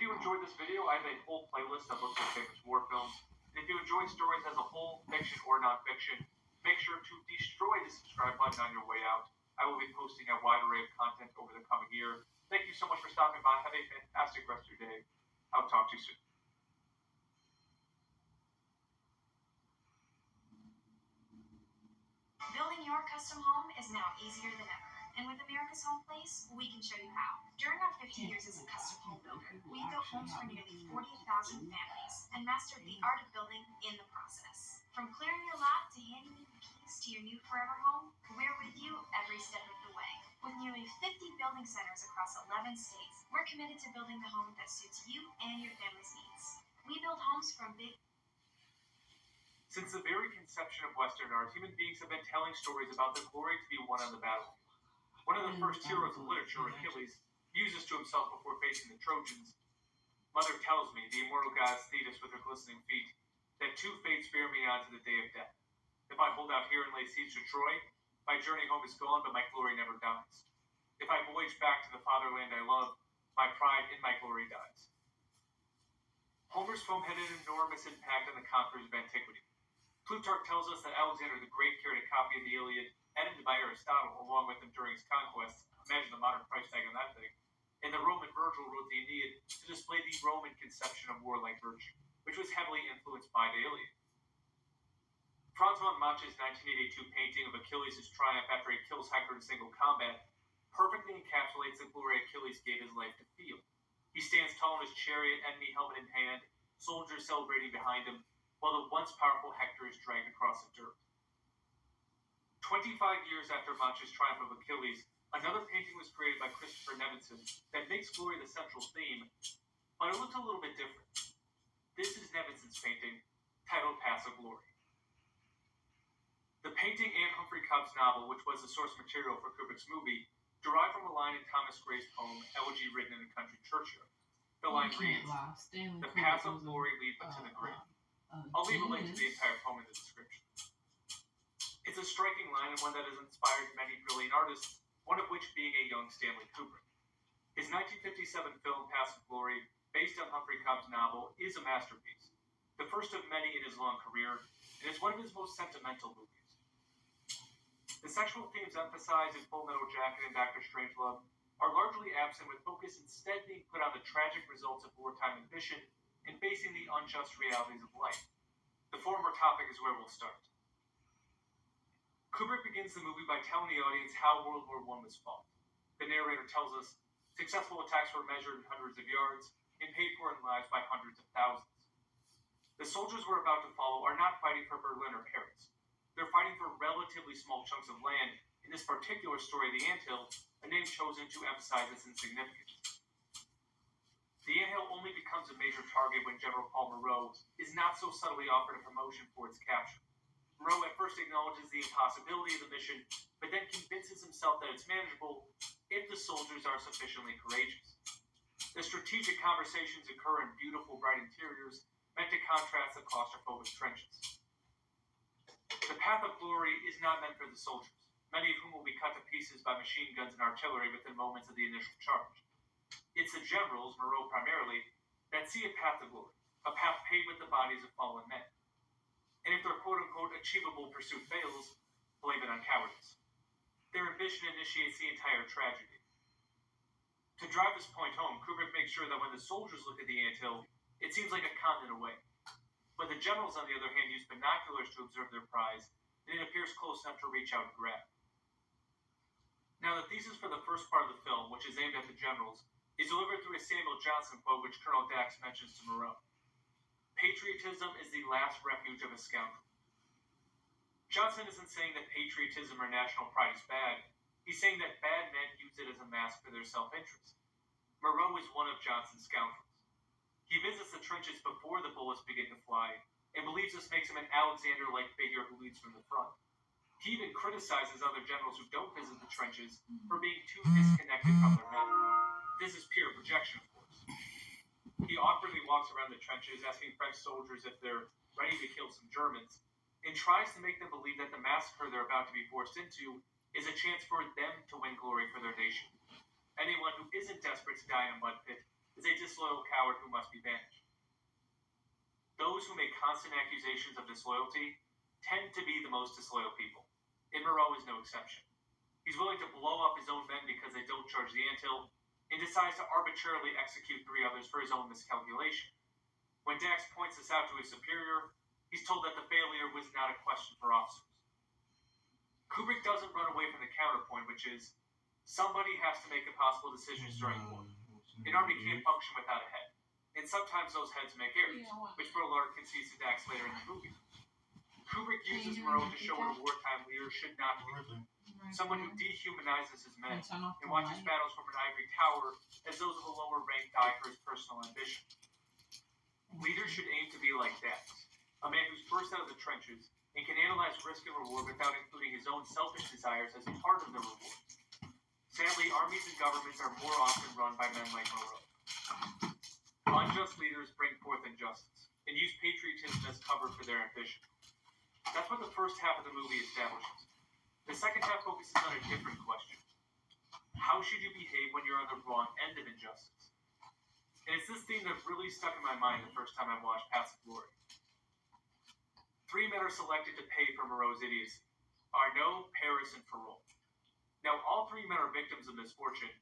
you enjoyed this video, I have a whole playlist that looks at famous war films. And if you enjoyed stories as a whole, fiction or non-fiction, make sure to destroy the subscribe button on your way out. I will be posting a wide array of content over the coming year. Thank you so much for stopping by. Have a fantastic rest of your day. I'll talk to you soon. Building your custom home is now easier than ever. And with America's Home Place, we can show you how. During our 50 years as a custom home builder, we built homes for nearly 40,000 families and mastered the art of building in the process. From clearing your lot to handing you the keys to your new forever home, we're with you every step of the way. With nearly 50 building centers across 11 states, we're committed to building the home that suits you and your family's needs. We build homes from big... Since the very conception of Western art, human beings have been telling stories about the glory to be won on the battlefield. One of the first heroes of literature, Achilles, uses to himself before facing the Trojans. Mother tells me, the immortal goddess Thetis with her glistening feet, that two fates bear me on to the day of death. If I hold out here and lay siege to Troy, my journey home is gone, but my glory never dies. If I voyage back to the fatherland I love, my pride in my glory dies. Homer's poem had an enormous impact on the conquerors of antiquity. Plutarch tells us that Alexander the Great carried a copy of the Iliad, edited by Aristotle, along with him during his conquests. Imagine the modern price tag on that thing. And the Roman Virgil wrote the Aeneid to display the Roman conception of warlike virtue, which was heavily influenced by the Iliad. Franz von Mach's 1982 painting of Achilles' triumph after he kills Hector in single combat perfectly encapsulates the glory Achilles gave his life to feel. He stands tall in his chariot, enemy helmet in hand, soldiers celebrating behind him, while the once powerful Hector is dragged across the dirt. 25 years after Mach's triumph of Achilles, another painting was created by Christopher Nevinson that makes glory the central theme, but it looked a little bit different. This is Nevinson's painting, titled Path of Glory. The painting and Humphrey Cobb's novel, which was the source material for Kubrick's movie, derived from a line in Thomas Gray's poem, Elegy Written in a Country Churchyard. The line reads, "The path of glory lead but to the grave." I'll leave a link to the entire poem in the description. It's a striking line and one that has inspired many brilliant artists, one of which being a young Stanley Kubrick. His 1957 film, Path of Glory, based on Humphrey Cobb's novel, is a masterpiece, the first of many in his long career, and it's one of his most sentimental movies. The sexual themes emphasized in Full Metal Jacket and Dr. Strangelove are largely absent, with focus instead being put on the tragic results of wartime ambition and facing the unjust realities of life. The former topic is where we'll start. Kubrick begins the movie by telling the audience how World War I was fought. The narrator tells us successful attacks were measured in hundreds of yards and paid for in lives by hundreds of thousands. The soldiers we're about to follow are not fighting for Berlin or Paris. They're fighting for relatively small chunks of land, in this particular story, the Anthill, a name chosen to emphasize its insignificance. The Anthill only becomes a major target when General Paul Moreau is not so subtly offered a promotion for its capture. Moreau at first acknowledges the impossibility of the mission, but then convinces himself that it's manageable if the soldiers are sufficiently courageous. The strategic conversations occur in beautiful, bright interiors, meant to contrast the claustrophobic trenches. The Path of Glory is not meant for the soldiers, many of whom will be cut to pieces by machine guns and artillery within moments of the initial charge. It's the generals, Moreau primarily, that see a path to glory, a path paved with the bodies of fallen men. And if their quote-unquote achievable pursuit fails, blame it on cowardice. Their ambition initiates the entire tragedy. To drive this point home, Kubrick makes sure that when the soldiers look at the anthill, it seems like a continent away. But the generals, on the other hand, use binoculars to observe their prize, and it appears close enough to reach out and grab. Now, the thesis for the first part of the film, which is aimed at the generals, is delivered through a Samuel Johnson quote which Colonel Dax mentions to Moreau. Patriotism is the last refuge of a scoundrel. Johnson isn't saying that patriotism or national pride is bad. He's saying that bad men use it as a mask for their self-interest. Moreau is one of Johnson's scoundrels. He visits the trenches before the bullets begin to fly, and believes this makes him an Alexander-like figure who leads from the front. He even criticizes other generals who don't visit the trenches for being too disconnected from their men. This is pure projection, of course. He awkwardly walks around the trenches, asking French soldiers if they're ready to kill some Germans, and tries to make them believe that the massacre they're about to be forced into is a chance for them to win glory for their nation. Anyone who isn't desperate to die in a mud pit is a disloyal coward who must be banished. Those who make constant accusations of disloyalty tend to be the most disloyal people, and Moreau is no exception. He's willing to blow up his own men because they don't charge the anthill, and decides to arbitrarily execute 3 others for his own miscalculation. When Dax points this out to his superior, he's told that the failure was not a question for officers. Kubrick doesn't run away from the counterpoint, which is, somebody has to make impossible decisions during war. An army can't function without a head, and sometimes those heads make errors, which Brillard concedes to Dax later in the movie. Kubrick uses Moreau to show what a wartime leader should not be. Someone who dehumanizes his men and watches battles from an ivory tower as those of a lower rank die for his personal ambition. Leaders should aim to be like Dax, a man who's burst out of the trenches and can analyze risk and reward without including his own selfish desires as part of the reward. Sadly, armies and governments are more often run by men like Moreau. Unjust leaders bring forth injustice and use patriotism as cover for their ambition. That's what the first half of the movie establishes. The second half focuses on a different question. How should you behave when you're on the wrong end of injustice? And it's this theme that really stuck in my mind the first time I watched Paths of Glory. 3 men are selected to pay for Moreau's idiocy: Arnaud, Paris, and Ferrol. Now, all 3 men are victims of misfortune,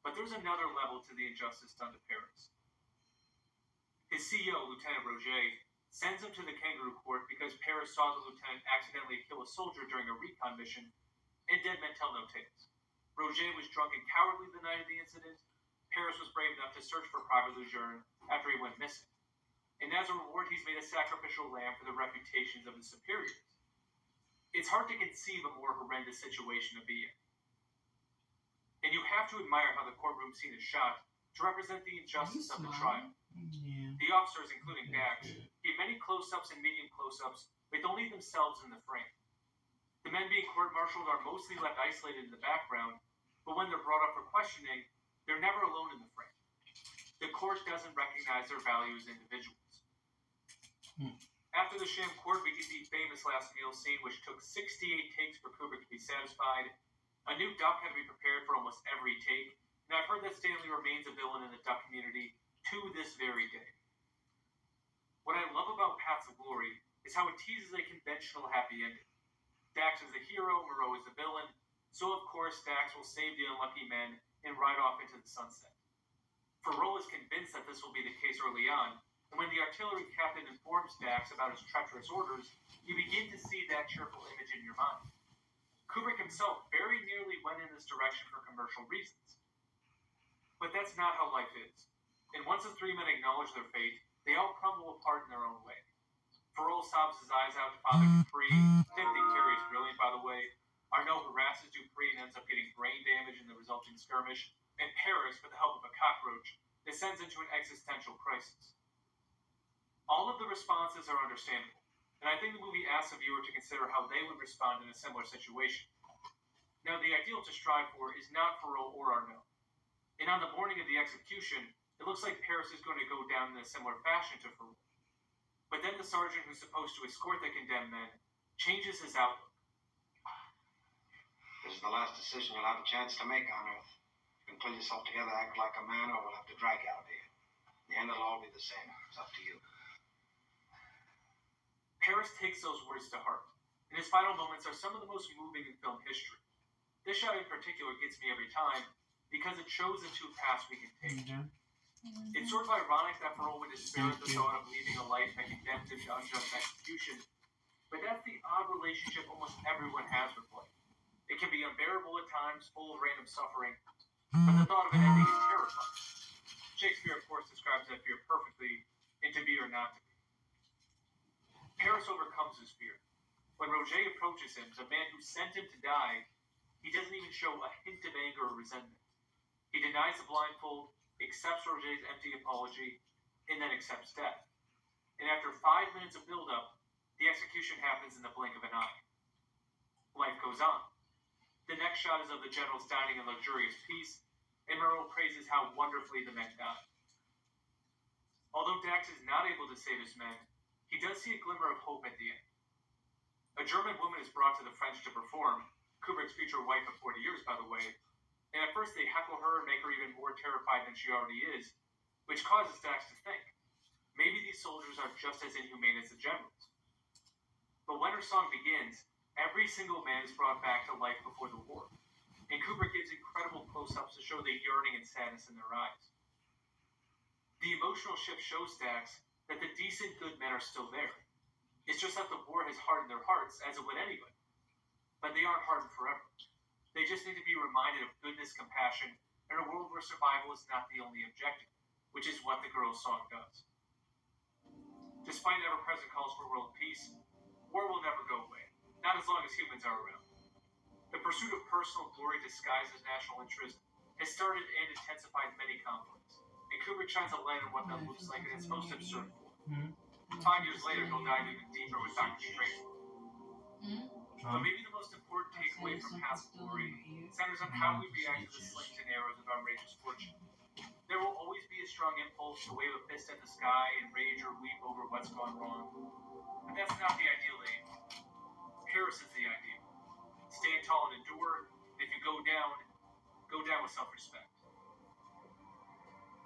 but there's another level to the injustice done to Paris. His CEO, Lieutenant Roger, sends him to the kangaroo court because Paris saw the lieutenant accidentally kill a soldier during a recon mission, and dead men tell no tales. Roger was drunk and cowardly the night of the incident. Paris was brave enough to search for Private Lejeune after he went missing. And as a reward, he's made a sacrificial lamb for the reputations of his superiors. It's hard to conceive a more horrendous situation to be in. And you have to admire how the courtroom scene is shot to represent the injustice of the trial. Yeah. The officers, including Dax, give many close-ups and medium close-ups with only themselves in the frame. The men being court-martialed are mostly left isolated in the background, but when they're brought up for questioning, they're never alone in the frame. The court doesn't recognize their value as individuals. After the sham court, we get the famous last meal scene, which took 68 takes for Kubrick to be satisfied. A new duck had to be prepared for almost every take, and I've heard that Stanley remains a villain in the duck community to this very day. What I love about Paths of Glory is how it teases a conventional happy ending. Dax is the hero, Moreau is the villain, so of course Dax will save the unlucky men and ride off into the sunset. Ferrol is convinced that this will be the case early on, and when the artillery captain informs Dax about his treacherous orders, you begin to see that cheerful image in your mind. Kubrick himself very nearly went in this direction for commercial reasons. But that's not how life is. And once the 3 men acknowledge their fate, they all crumble apart in their own way. Ferrol sobs his eyes out to Father Dupree. Timothy Carey is brilliant, by the way. Arnaud harasses Dupree and ends up getting brain damage in the resulting skirmish. And Paris, with the help of a cockroach, descends into an existential crisis. All of the responses are understandable, and I think the movie asks the viewer to consider how they would respond in a similar situation. Now, the ideal to strive for is not Ferrol or Arnaud. And on the morning of the execution, it looks like Paris is going to go down in a similar fashion to Ferrol. But then the sergeant who's supposed to escort the condemned men changes his outlook. This is the last decision you'll have a chance to make on Earth. You can pull yourself together, act like a man, or we'll have to drag you out of here. In the end, it'll all be the same. It's up to you. Paris takes those words to heart, and his final moments are some of the most moving in film history. This shot in particular gets me every time because it shows the 2 paths we can take. It's sort of ironic that Ferrol would despair at the thought of leaving a life that condemns him to unjust execution, but that's the odd relationship almost everyone has with life. It can be unbearable at times, full of random suffering, but the thought of an ending is terrifying. Shakespeare, of course, describes that fear perfectly, and to be or not to be. Paris overcomes his fear. When Roger approaches him, the man who sent him to die, he doesn't even show a hint of anger or resentment. He denies the blindfold, accepts Roger's empty apology, and then accepts death. And after 5 minutes of build-up, the execution happens in the blink of an eye. Life goes on. The next shot is of the generals dining in luxurious peace, and Moreau praises how wonderfully the men died. Although Dax is not able to save his men, he does see a glimmer of hope at the end. A German woman is brought to the French to perform, Kubrick's future wife of 40 years, by the way, and at first they heckle her and make her even more terrified than she already is, which causes Dax to think, maybe these soldiers are just as inhumane as the generals. But when her song begins, every single man is brought back to life before the war, and Kubrick gives incredible close-ups to show the yearning and sadness in their eyes. The emotional shift shows Dax that the decent good men are still there. It's just that the war has hardened their hearts, as it would anybody. But they aren't hardened forever. They just need to be reminded of goodness, compassion, in a world where survival is not the only objective, which is what the girl's song does. Despite ever-present calls for world peace, war will never go away, not as long as humans are around. The pursuit of personal glory disguised as national interest has started and intensified many conflicts, and Kubrick shines a light on what that looks like in its most absurd form. 5 years later, he'll dive even deeper with Dr. Strangelove. But maybe the most important takeaway from Path of Glory centers on how we react to the slings and arrows of outrageous fortune. There will always be a strong impulse to wave a fist at the sky and rage or weep over what's gone wrong. But that's not the ideal aim. Paris is the ideal. Stand tall and endure, and if you go down with self-respect.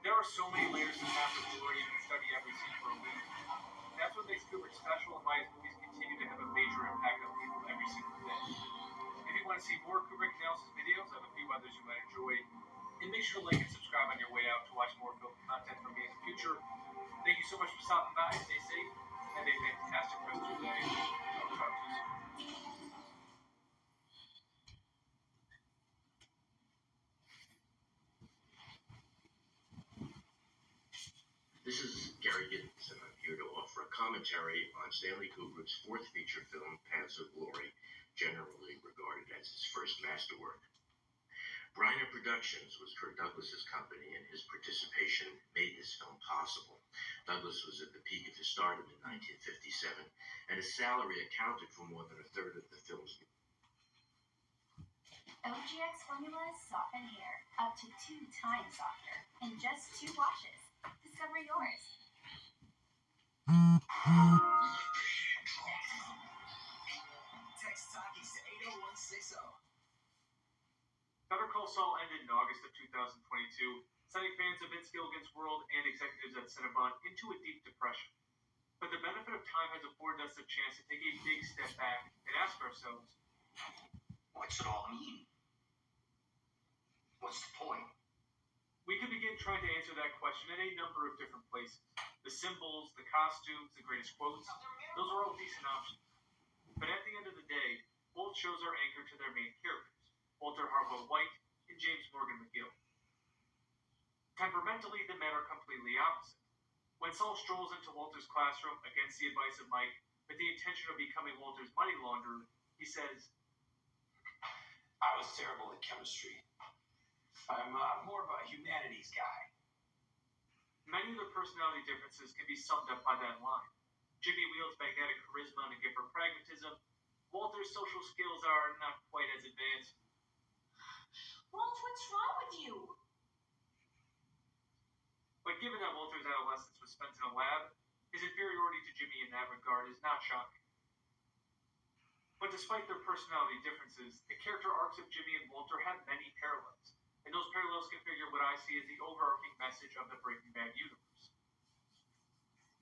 There are so many layers to Path of Glory you can study every scene for a week. That's what makes Kubrick special and why his movies continue to have a major impact on people every single day. If you want to see more Kubrick analysis videos, I have a few others you might enjoy. And make sure to like and subscribe on your way out to watch more film content from me in the future. Thank you so much for stopping by. Stay safe. Have a fantastic rest of your day. I'll talk to you soon. This is Gary Giddens, and I'm here to offer a commentary on Stanley Kubrick's fourth feature film, Paths of Glory, generally regarded as his first masterwork. Bryner Productions was Kirk Douglas's company, and his participation made this film possible. Douglas was at the peak of his stardom in 1957, and his salary accounted for more than a third of the film's. OGX formulas soften hair up to 2 times softer in just 2 washes. Discover yours. Text Takis to 80160. Better Call Saul ended in August of 2022, sending fans of Vince Gilligan's world and executives at Cinnabon into a deep depression. But the benefit of time has afforded us a chance to take a big step back and ask ourselves, What's it all mean? What's the point? we can begin trying to answer that question in a number of different places. The symbols, the costumes, the greatest quotes, those are all decent options. But at the end of the day, both shows are anchored to their main characters, Walter Harbaugh White and James Morgan McGill. Temperamentally, the men are completely opposite. When Saul strolls into Walter's classroom against the advice of Mike with the intention of becoming Walter's money launderer, he says, I was terrible at chemistry. I'm more of a humanities guy. Many of their personality differences can be summed up by that line. Jimmy wields magnetic charisma and a gift for pragmatism. Walter's social skills are not quite as advanced. Walt, what's wrong with you? But given that Walter's adolescence was spent in a lab, his inferiority to Jimmy in that regard is not shocking. But despite their personality differences, the character arcs of Jimmy and Walter have many parallels, and those parallels configure what I see as the overarching message of the Breaking Bad universe.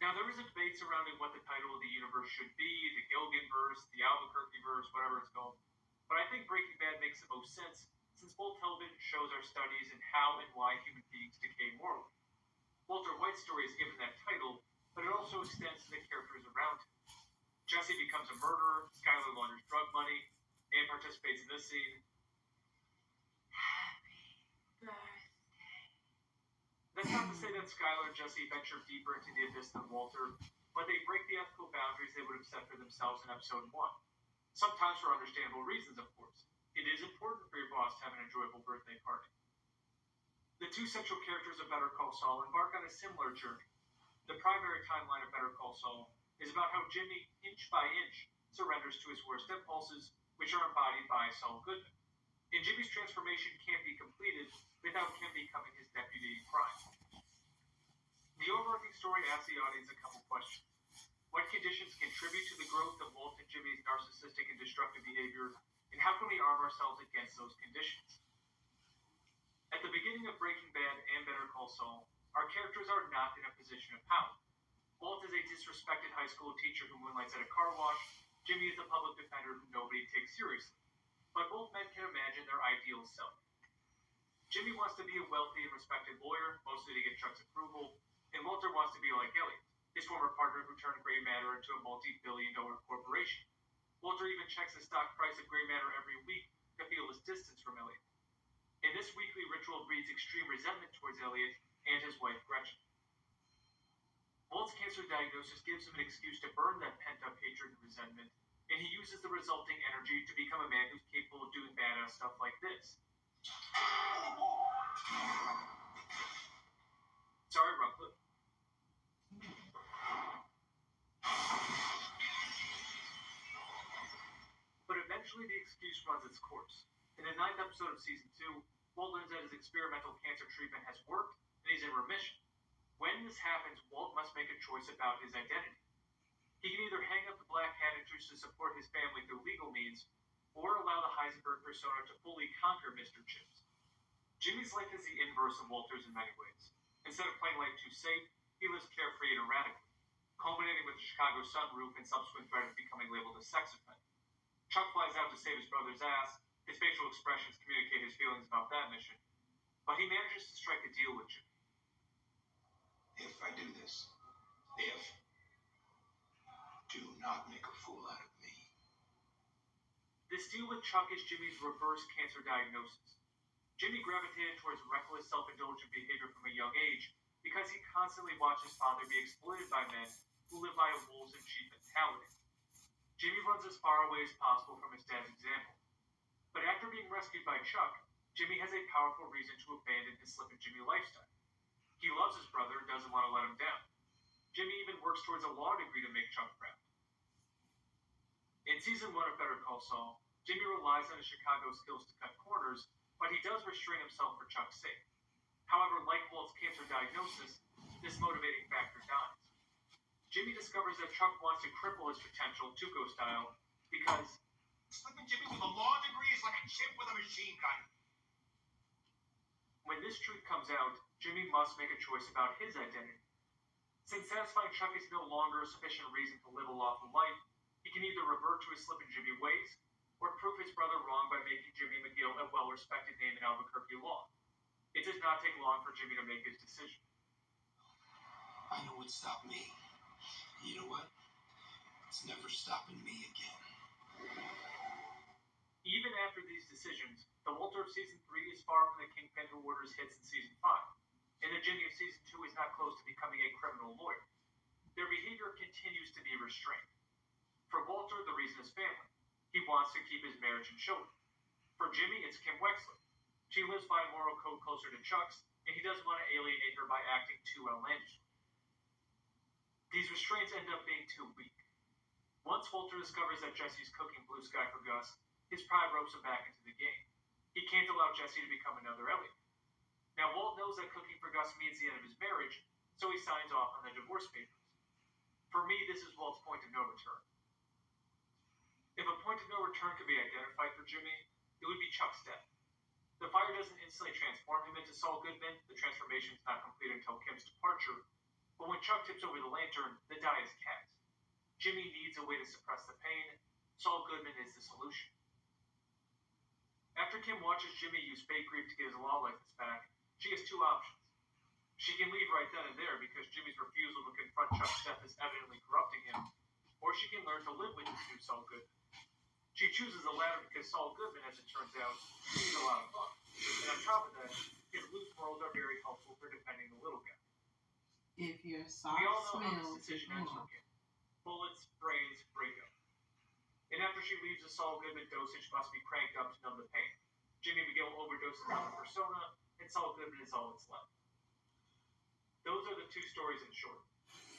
Now, there is a debate surrounding what the title of the universe should be, the Gilligan-verse, the Albuquerque-verse, whatever it's called, but I think Breaking Bad makes the most sense since both television shows are studies in how and why human beings decay morally. Walter White's story is given that title, but it also extends to the characters around him. Jesse becomes a murderer, Skyler launders drug money, and participates in this scene. That's not to say that Skyler and Jesse venture deeper into the abyss than Walter, but they break the ethical boundaries they would have set for themselves in episode 1. Sometimes for understandable reasons, of course. It is important for your boss to have an enjoyable birthday party. The two central characters of Better Call Saul embark on a similar journey. The primary timeline of Better Call Saul is about how Jimmy, inch by inch, surrenders to his worst impulses, which are embodied by Saul Goodman. And Jimmy's transformation can't be completed without him becoming his deputy in crime. The overarching story asks the audience a couple questions. What conditions contribute to the growth of Walt and Jimmy's narcissistic and destructive behavior, and how can we arm ourselves against those conditions? At the beginning of Breaking Bad and Better Call Saul, our characters are not in a position of power. Walt is a disrespected high school teacher who moonlights at a car wash. Jimmy is a public defender who nobody takes seriously. But both men can imagine their ideal self. Jimmy wants to be a wealthy and respected lawyer, mostly to get Chuck's approval, and Walter wants to be like Elliot, his former partner who turned Gray Matter into a multi-billion-dollar corporation. Walter even checks the stock price of Gray Matter every week to feel his distance from Elliot. And this weekly ritual breeds extreme resentment towards Elliot and his wife Gretchen. Walt's cancer diagnosis gives him an excuse to burn that pent-up hatred and resentment, and he uses the resulting energy to become a man who's capable of doing badass stuff like this. Sorry, wrong clip. But eventually the excuse runs its course. In the 9th episode of Season 2, Walt learns that his experimental cancer treatment has worked, and he's in remission. When this happens, Walt must make a choice about his identity. He can either hang up the black hat and choose to support his family through legal means, or allow the Heisenberg persona to fully conquer Mr. Chips. Jimmy's life is the inverse of Walter's in many ways. Instead of playing life too safe, he lives carefree and erratically, culminating with the Chicago sunroof and subsequent threat of becoming labeled a sex offender. Chuck flies out to save his brother's ass. His facial expressions communicate his feelings about that mission, but he manages to strike a deal with Jimmy. If I do this, do not make a fool out of me. This deal with Chuck is Jimmy's reverse cancer diagnosis. Jimmy gravitated towards reckless, self-indulgent behavior from a young age because he constantly watched his father be exploited by men who live by a wolves and sheep mentality. Jimmy runs as far away as possible from his dad's example. But after being rescued by Chuck, Jimmy has a powerful reason to abandon his Slip and Jimmy lifestyle. He loves his brother and doesn't want to let him down. Jimmy even works towards a law degree to make Chuck proud. In Season 1 of Better Call Saul, Jimmy relies on his Chicago skills to cut corners, but he does restrain himself for Chuck's sake. However, like Walt's cancer diagnosis, this motivating factor dies. Jimmy discovers that Chuck wants to cripple his potential, Tuco style, because Slipping Jimmy with a law degree is like a chimp with a machine gun. when this truth comes out, Jimmy must make a choice about his identity. Since satisfying Chuck is no longer a sufficient reason to live a lawful life, he can either revert to his Slip and Jimmy ways, or prove his brother wrong by making Jimmy McGill a well-respected name in Albuquerque law. It does not take long for Jimmy to make his decision. I know what stopped me. You know what? It's never stopping me again. Even after these decisions, the Walter of Season 3 is far from the kingpin who orders hits in Season 5, and the Jimmy of Season 2 is not close to becoming a criminal lawyer. Their behavior continues to be restrained. For Walter, the reason is family. He wants to keep his marriage and children. For Jimmy, it's Kim Wexler. She lives by a moral code closer to Chuck's, and he doesn't want to alienate her by acting too outlandish. These restraints end up being too weak. Once Walter discovers that Jesse's cooking blue sky for Gus, his pride ropes him back into the game. He can't allow Jesse to become another Elliot. Now, Walt knows that cooking for Gus means the end of his marriage, so he signs off on the divorce papers. For me, this is Walt's point of no return. If a point of no return could be identified for Jimmy, it would be Chuck's death. The fire doesn't instantly transform him into Saul Goodman. The transformation is not complete until Kim's departure. But when Chuck tips over the lantern, the die is cast. Jimmy needs a way to suppress the pain. Saul Goodman is the solution. After Kim watches Jimmy use fake grief to get his law license back, she has two options. She can leave right then and there because Jimmy's refusal to confront Chuck's death is evidently corrupting him, or she can learn to live with his new Saul Goodman. She chooses the latter because Saul Goodman, as it turns out, needs a lot of fun. And on top of that, his loose morals are very helpful for defending the little guy. If your We sock all know how smells, this decision ends for Kim. Bullets, brains, breakup. And after she leaves, the Saul Goodman dosage must be cranked up to numb the pain. Jimmy McGill overdoses on the persona, and Saul Goodman is all that's left. Those are the two stories in short.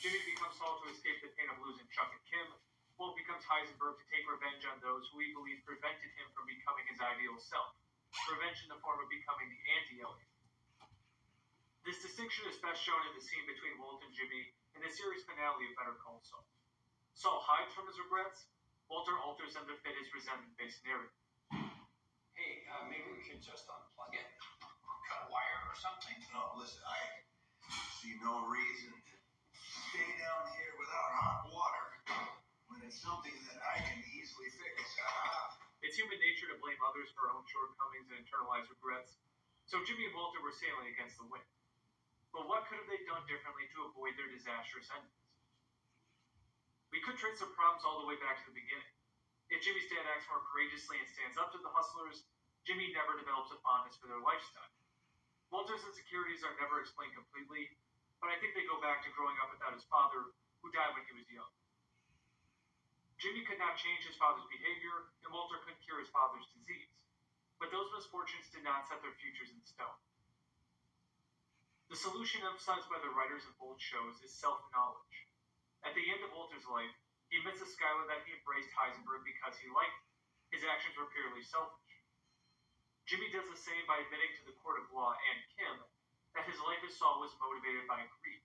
Jimmy becomes Saul to escape the pain of losing Chuck and Kim. Walt becomes Heisenberg to take revenge on those who he believes prevented him from becoming his ideal self. Revenge in the form of becoming the anti-Elliot. This distinction is best shown in the scene between Walt and Jimmy in the series finale of Better Call Saul. Saul hides from his regrets. Walter alters them to fit his resentment-based narrative. Hey, maybe we could just unplug it. Cut a wire or something? No, listen, no reason to stay down here without hot water when it's something that I can easily fix. It's human nature to blame others for our own shortcomings and internalize regrets, so Jimmy and Walter were sailing against the wind. But what could have they done differently to avoid their disastrous endings? We could trace their problems all the way back to the beginning. If Jimmy's dad acts more courageously and stands up to the hustlers, Jimmy never develops a fondness for their lifestyle. Walter's insecurities are never explained completely, but I think they go back to growing up without his father, who died when he was young. Jimmy could not change his father's behavior, and Walter couldn't cure his father's disease. But those misfortunes did not set their futures in stone. The solution emphasized by the writers of both shows is self-knowledge. At the end of Walter's life, he admits to Skylar that he embraced Heisenberg because he liked him. His actions were purely selfish. Jimmy does the same by admitting to the court of law and Kim that his life as Saul was motivated by greed,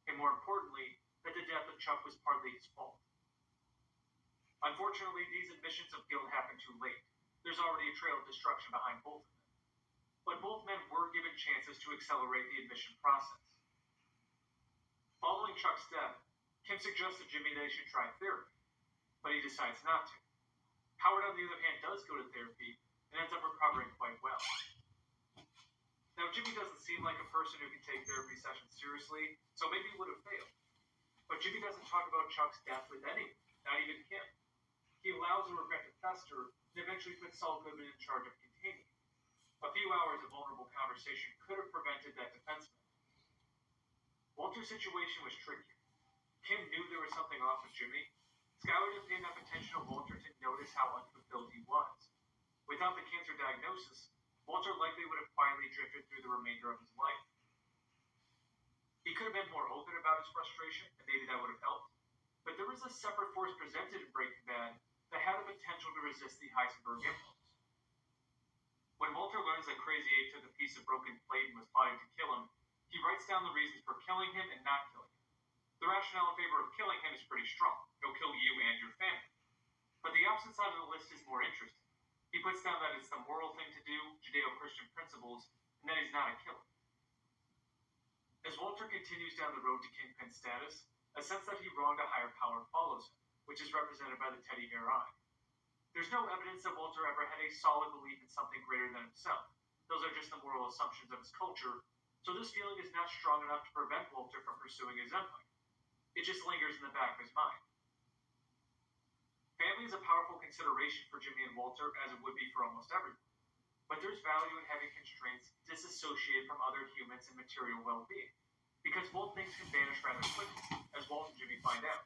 and more importantly, that the death of Chuck was partly his fault. Unfortunately, these admissions of guilt happen too late. There's already a trail of destruction behind both of them. But both men were given chances to accelerate the admission process. Following Chuck's death, Kim suggests to Jimmy that he should try therapy, but he decides not to. Howard, on the other hand, does go to therapy and ends up recovering quite well. Now, Jimmy doesn't seem like a person who can take therapy sessions seriously, so maybe he would have failed. But Jimmy doesn't talk about Chuck's death with anyone, not even Kim. He allows the regret to fester and eventually puts Saul Goodman in charge of containing it. A few hours of vulnerable conversation could have prevented that defense mechanism. Walter's situation was trickier. Kim knew there was something off with Jimmy. Skylar didn't pay enough attention to Walter to notice how unfulfilled he was. Without the cancer diagnosis, Walter likely would have quietly drifted through the remainder of his life. He could have been more open about his frustration, and maybe that would have helped. But there was a separate force presented in Breaking Bad that had the potential to resist the Heisenberg impulse. When Walter learns that Crazy 8 took a piece of broken plate and was plotting to kill him, he writes down the reasons for killing him and not killing him. The rationale in favor of killing him is pretty strong. He'll kill you and your family. But the opposite side of the list is more interesting. He puts down that it's the moral thing to do, Judeo-Christian principles, and that he's not a killer. As Walter continues down the road to Kingpin status, a sense that he wronged a higher power follows him, which is represented by the teddy bear eye. There's no evidence that Walter ever had a solid belief in something greater than himself. Those are just the moral assumptions of his culture, so this feeling is not strong enough to prevent Walter from pursuing his empire. It just lingers in the back of his mind. Family is a powerful consideration for Jimmy and Walter, as it would be for almost everyone. But there's value in having constraints disassociated from other humans and material well-being, because both things can vanish rather quickly, as Walt and Jimmy find out.